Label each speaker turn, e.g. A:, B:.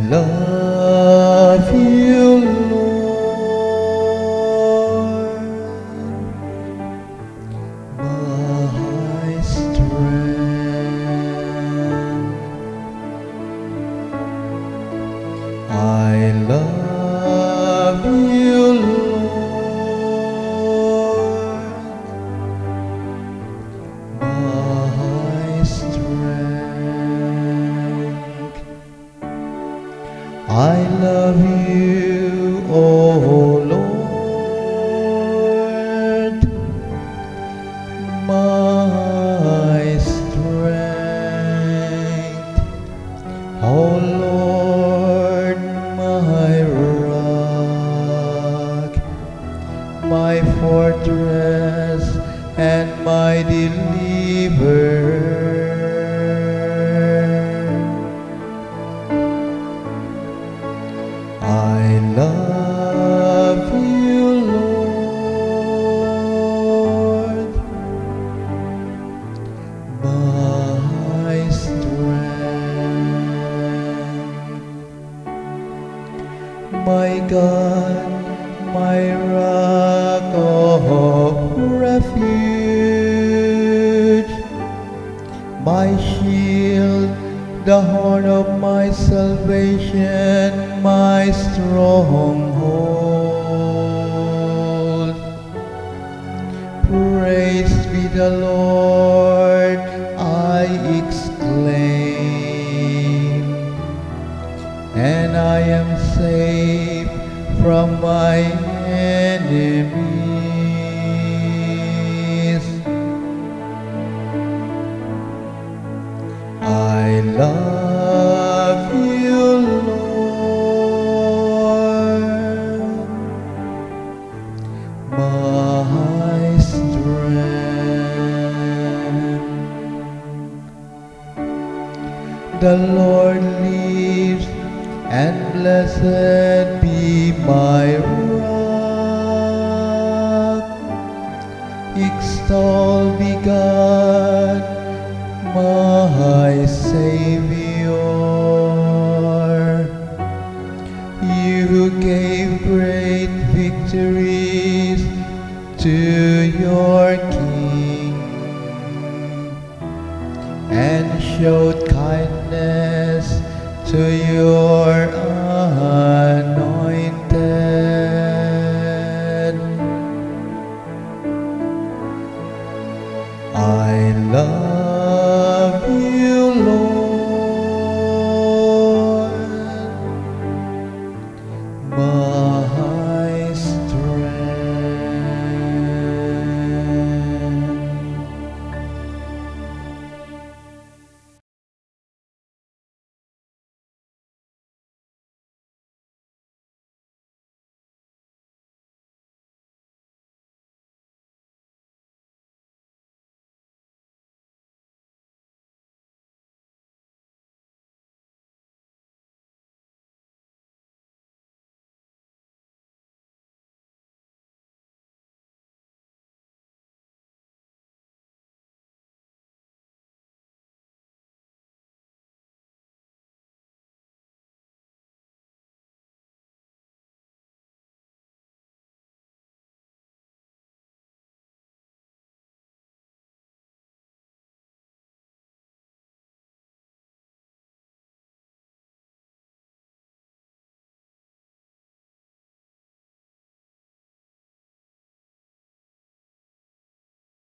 A: love you, Lord, my strength. I love you, Lord, my strength. I love you, oh Lord, my strength. Oh Lord, my rock, my fortress and my deliverer. I love you, Lord, my strength. My God, my rock of refuge, my shield, the horn of my salvation, my stronghold. Praise be the Lord, I exclaim, and I am safe from my enemies. I love you, Lord, my strength. The Lord lives, and blessed be my rock. Extol be God, my Savior. You who gave great victories to your King, and showed kindness to your